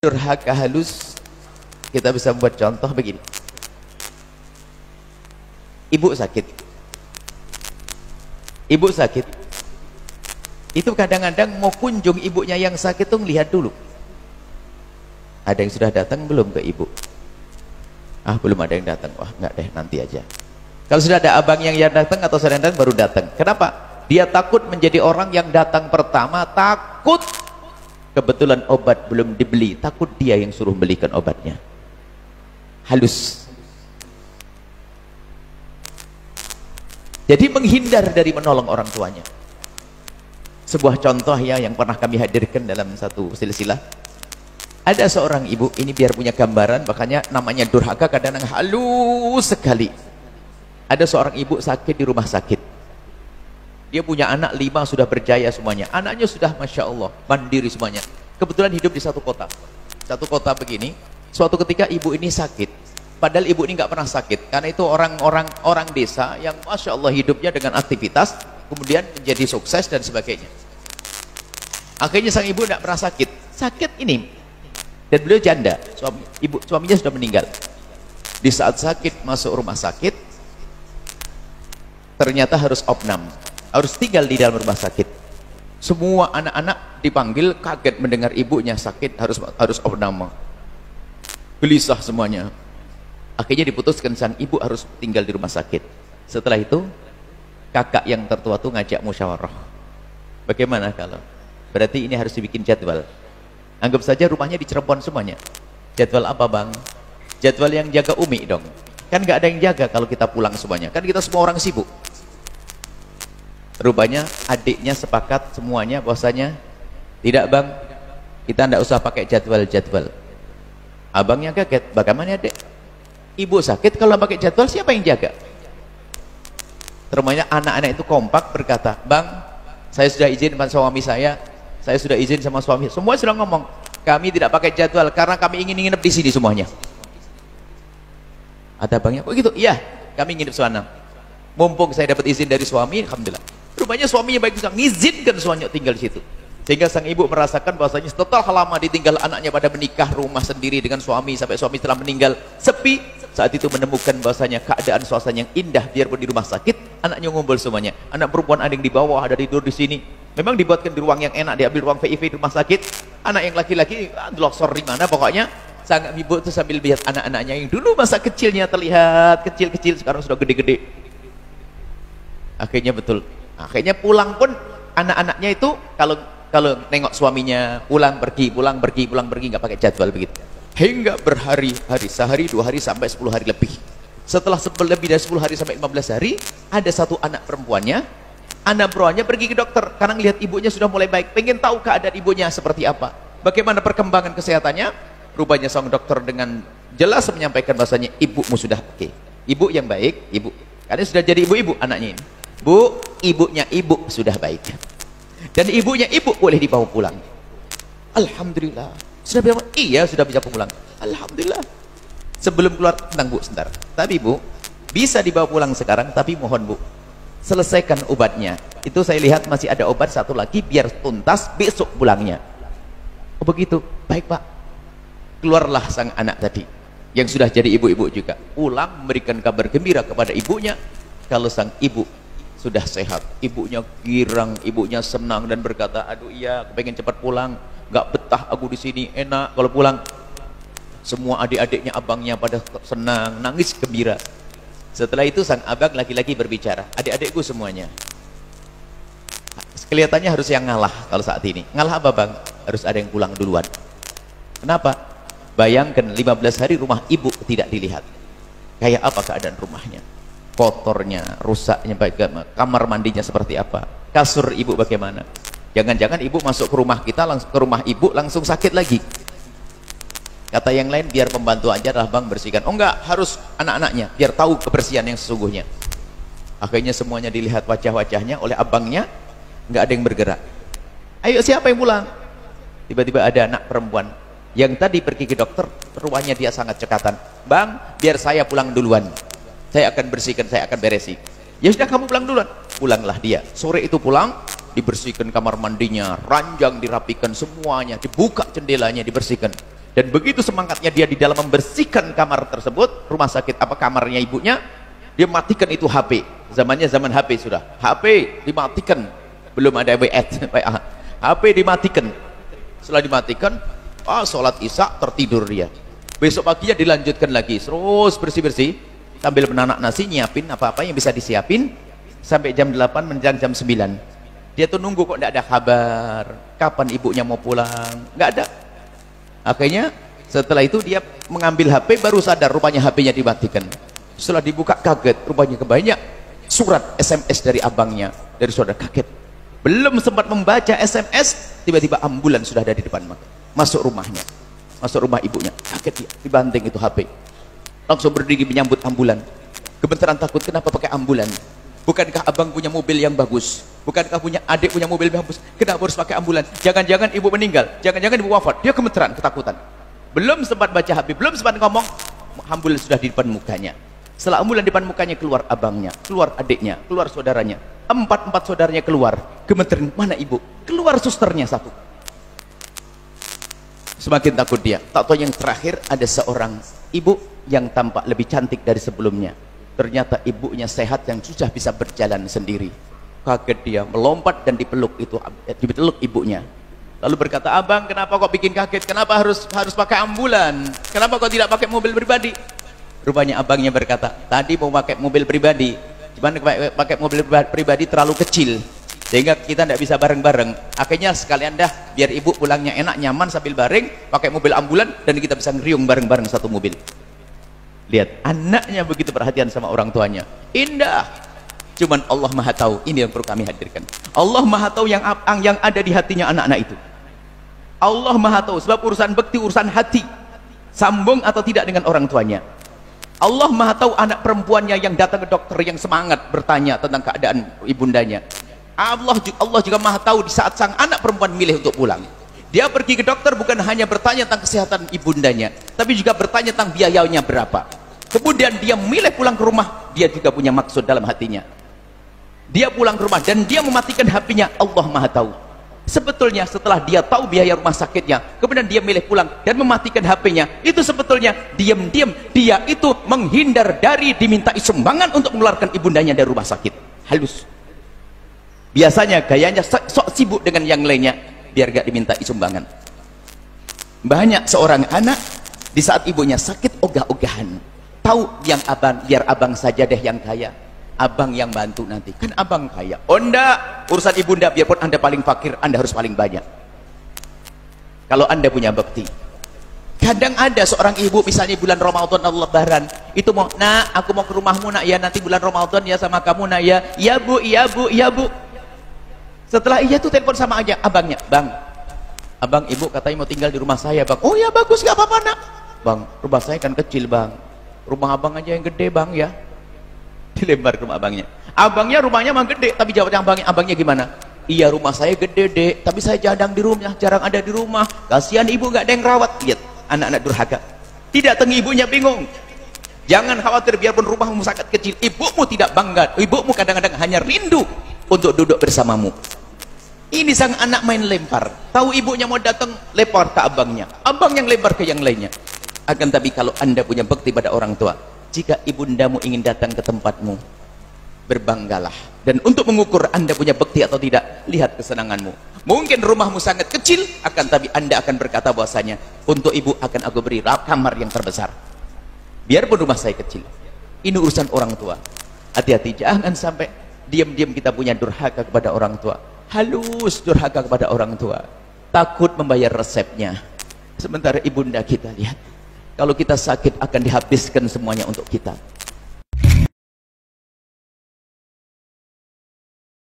durhaka halus, kita bisa buat contoh begini. Ibu sakit, itu kadang-kadang mau kunjung ibunya yang sakit tuh lihat dulu, ada yang sudah datang belum ke ibu. Belum ada yang datang, wah enggak deh, nanti aja. Kalau sudah ada abang yang datang atau saudara datang, baru datang. Kenapa? Dia takut menjadi orang yang datang pertama, takut kebetulan obat belum dibeli, takut dia yang suruh belikan obatnya. Halus. Jadi menghindar dari menolong orang tuanya. Sebuah contoh ya yang pernah kami hadirkan dalam satu silsilah. Ada seorang ibu, ini biar punya gambaran, makanya namanya durhaka, kadang-kadang halus sekali. Ada seorang ibu sakit di rumah sakit. Dia punya anak 5, sudah berjaya semuanya. Anaknya sudah Masya Allah, mandiri semuanya. Kebetulan hidup di satu kota. Satu kota begini, suatu ketika ibu ini sakit. Padahal ibu ini nggak pernah sakit. Karena itu orang desa yang Masya Allah hidupnya dengan aktivitas, kemudian menjadi sukses dan sebagainya. Akhirnya sang ibu nggak pernah sakit. Sakit ini. Dan beliau janda. Suaminya sudah meninggal. Di saat sakit, masuk rumah sakit, ternyata harus opnam, harus tinggal di dalam rumah sakit. Semua anak-anak dipanggil, kaget mendengar ibunya sakit, harus opnam, gelisah semuanya. Akhirnya diputuskan sang ibu harus tinggal di rumah sakit. Setelah itu kakak yang tertua tuh ngajak musyawarah, bagaimana kalau berarti ini harus dibikin jadwal. Anggap saja rumahnya di Cirebon semuanya. Jadwal apa bang? Jadwal yang jaga Umi dong. Kan nggak ada yang jaga kalau kita pulang semuanya, kan kita semua orang sibuk. Rupanya adiknya sepakat semuanya bahwasanya tidak bang, kita tidak usah pakai jadwal-jadwal. Abangnya kaget, bagaimana adik? Ibu sakit, kalau pakai jadwal siapa yang jaga? Terusnya anak-anak itu kompak berkata, bang, saya sudah izin sama suami saya sudah izin sama suami, semua sudah ngomong, kami tidak pakai jadwal karena kami ingin nginep di sini semuanya. Ada abangnya, oh gitu? Iya, kami nginep sana. Mumpung saya dapat izin dari suami, alhamdulillah. Rupanya suaminya baik bisa mengizinkan suaminya tinggal di situ. Sehingga sang ibu merasakan bahwasanya setelah lama ditinggal anaknya pada menikah, rumah sendiri dengan suami sampai suami telah meninggal, sepi. Saat itu menemukan bahwasanya keadaan suasana yang indah, biarpun di rumah sakit, anaknya ngumpul semuanya. Anak perempuan ada yang di bawah, ada tidur di sini. Memang dibuatkan di ruang yang enak, diambil ruang VIP di rumah sakit. Anak yang laki-laki longsor di mana pokoknya. Sang ibu itu sambil lihat anak-anaknya yang dulu masa kecilnya terlihat kecil-kecil, sekarang sudah gede-gede. Akhirnya betul. Akhirnya pulang pun anak-anaknya itu kalau nengok suaminya pulang pergi nggak pakai jadwal begitu. Hingga berhari-hari, sehari, 2 hari sampai 10 hari lebih. Setelah lebih dari 10 hari sampai 15 hari, ada satu anak perempuannya pergi ke dokter karena melihat ibunya sudah mulai baik, pengen tahu keadaan ibunya seperti apa, bagaimana perkembangan kesehatannya. Rupanya sang dokter dengan jelas menyampaikan bahasanya ibumu sudah oke. Ibu yang baik, ibu karena sudah jadi ibu-ibu anaknya ini. Bu, ibunya ibu sudah baik dan ibunya ibu boleh dibawa pulang. Alhamdulillah. Sudah bisa? Iya, sudah bisa pulang. Alhamdulillah. Sebelum keluar, tenang bu, sebentar. Tapi bu, bisa dibawa pulang sekarang, tapi mohon bu, selesaikan obatnya. Itu saya lihat masih ada obat satu lagi, biar tuntas besok pulangnya. Oh begitu, baik pak. Keluarlah sang anak tadi, yang sudah jadi ibu-ibu juga. Pulang memberikan kabar gembira kepada ibunya, kalau sang ibu sudah sehat. Ibunya girang, ibunya senang dan berkata, aduh iya, aku pengen cepat pulang. Gak betah aku di sini, enak kalau pulang. Semua adik-adiknya, abangnya pada senang, nangis gembira. Setelah itu sang abang laki-laki berbicara, adik-adikku semuanya, kelihatannya harus yang ngalah. Kalau saat ini ngalah apa bang? Harus ada yang pulang duluan. Kenapa? Bayangkan 15 hari rumah ibu tidak dilihat, kayak apa keadaan rumahnya, kotornya, rusaknya, kamar mandinya seperti apa, kasur ibu bagaimana. Jangan-jangan ibu masuk ke rumah kita, langsung ke rumah ibu langsung sakit lagi. Kata yang lain, biar pembantu aja lah bang bersihkan. Oh enggak, harus anak-anaknya biar tahu kebersihan yang sesungguhnya. Akhirnya semuanya dilihat wajah-wajahnya oleh abangnya, enggak ada yang bergerak. Ayo siapa yang pulang? Tiba-tiba ada anak perempuan yang tadi pergi ke dokter, ruangannya dia sangat cekatan. Bang, biar saya pulang duluan, saya akan bersihkan, saya akan beresi. Ya sudah, kamu pulang duluan. Pulanglah dia. Sore itu pulang, dibersihkan kamar mandinya, ranjang dirapikan semuanya, dibuka jendelanya, dibersihkan. Dan begitu semangatnya dia di dalam membersihkan kamar tersebut, rumah sakit apa kamarnya ibunya, dia matikan itu HP. Zamannya zaman HP sudah. HP dimatikan, belum ada WhatsApp. HP dimatikan. Setelah dimatikan, sholat isya, tertidur dia. Besok paginya dilanjutkan lagi, terus bersih-bersih sambil menanak nasi, nyiapin apa-apa yang bisa disiapin sampai jam 8 menjelang jam 9. Dia tuh nunggu kok tidak ada kabar kapan ibunya mau pulang, nggak ada. Akhirnya setelah itu dia mengambil HP, baru sadar rupanya HP-nya dimatikan. Setelah dibuka kaget, rupanya kebanyak surat SMS dari abangnya, dari saudara. Kaget, belum sempat membaca SMS, tiba-tiba ambulan sudah ada di depan masuk rumahnya, masuk rumah ibunya. Kaget dia, dibanting itu HP, langsung berdiri menyambut ambulan. Gemeteran takut, kenapa pakai ambulan? Bukankah abang punya mobil yang bagus? Bukankah punya adik punya mobil yang bagus? Kenapa harus pakai ambulan? Jangan-jangan ibu meninggal, jangan-jangan ibu wafat. Dia gemeteran, ketakutan. Belum sempat baca HP, belum sempat ngomong, ambulan sudah di depan mukanya. Setelah ambulan di depan mukanya, keluar abangnya, keluar adiknya, keluar saudaranya. Empat saudaranya keluar. Gemeteran, mana ibu? Keluar susternya satu. Semakin takut dia. Tak tahu yang terakhir ada seorang ibu yang tampak lebih cantik dari sebelumnya. Ternyata ibunya sehat yang sudah bisa berjalan sendiri. Kaget dia, melompat dan dipeluk ibunya. Lalu berkata, abang kenapa kok bikin kaget? Kenapa harus pakai ambulan? Kenapa kok tidak pakai mobil pribadi? Rupanya abangnya berkata, tadi mau pakai mobil pribadi, cuman pakai mobil pribadi terlalu kecil, sehingga kita tidak bisa bareng-bareng. Akhirnya sekalian dah, biar ibu pulangnya enak, nyaman sambil bareng, pakai mobil ambulan, dan kita bisa ngeriung bareng-bareng satu mobil. Lihat, anaknya begitu perhatian sama orang tuanya. Indah. Cuman Allah Maha Tahu. Ini yang perlu kami hadirkan. Allah Maha Tahu yang ada di hatinya anak-anak itu. Allah Maha Tahu, sebab urusan bekti, urusan hati, sambung atau tidak dengan orang tuanya. Allah Maha Tahu anak perempuannya yang datang ke dokter yang semangat bertanya tentang keadaan ibundanya. Allah juga Maha Tahu di saat sang anak perempuan milih untuk pulang. Dia pergi ke dokter bukan hanya bertanya tentang kesehatan ibundanya, tapi juga bertanya tentang biayanya berapa. Kemudian dia milih pulang ke rumah, dia juga punya maksud dalam hatinya. Dia pulang ke rumah dan dia mematikan HP-nya. Allah Maha Tahu. Sebetulnya setelah dia tahu biaya rumah sakitnya, kemudian dia milih pulang dan mematikan HP-nya, itu sebetulnya diam-diam dia itu menghindar dari dimintai sumbangan untuk mengeluarkan ibundanya dari rumah sakit. Halus. Biasanya gayanya sok sibuk dengan yang lainnya, biar gak dimintai sumbangan. Banyak seorang anak di saat ibunya sakit ogah-ogahan, tahu yang abang, biar abang saja deh yang kaya, abang yang bantu nanti, kan abang kaya. Oh enggak, urusan ibunda, biarpun anda paling fakir, anda harus paling banyak kalau anda punya bekti. Kadang ada seorang ibu, misalnya bulan Ramadan atau Lebaran, itu mau, nak aku mau ke rumahmu nak ya, nanti bulan Ramadan ya sama kamu nak ya. Iya bu, iya bu, iya bu. Setelah iya tuh telepon sama aja abangnya, bang, abang ibu katanya mau tinggal di rumah saya bang. Oh ya bagus, gak apa-apa nak. Bang, rumah saya kan kecil bang, rumah abang aja yang gede bang ya. Dilempar ke rumah abangnya. Abangnya rumahnya mah gede, tapi jawabnya abangnya gimana? Iya rumah saya gede dek, tapi saya jarang ada di rumah. Kasihan ibu gak ada yang rawat. Lihat anak-anak durhaka. Tidak tengi ibunya bingung. Jangan khawatir, biarpun rumahmu sangat kecil, ibumu tidak bangga. Ibumu kadang-kadang hanya rindu untuk duduk bersamamu. Ini sang anak main lempar, tahu ibunya mau datang, lempar ke abangnya, abang yang lempar ke yang lainnya. Akan tapi kalau anda punya bekti pada orang tua, jika ibundamu ingin datang ke tempatmu, berbanggalah. Dan untuk mengukur anda punya bekti atau tidak, lihat kesenanganmu. Mungkin rumahmu sangat kecil, akan tapi anda akan berkata bahwasanya, untuk ibu akan aku beri kamar yang terbesar, biarpun rumah saya kecil. Ini urusan orang tua. Hati-hati, jangan sampai diam-diam kita punya durhaka kepada orang tua. Halus durhaka kepada orang tua, takut membayar resepnya. Sementara ibunda kita, lihat, kalau kita sakit akan dihabiskan semuanya untuk kita.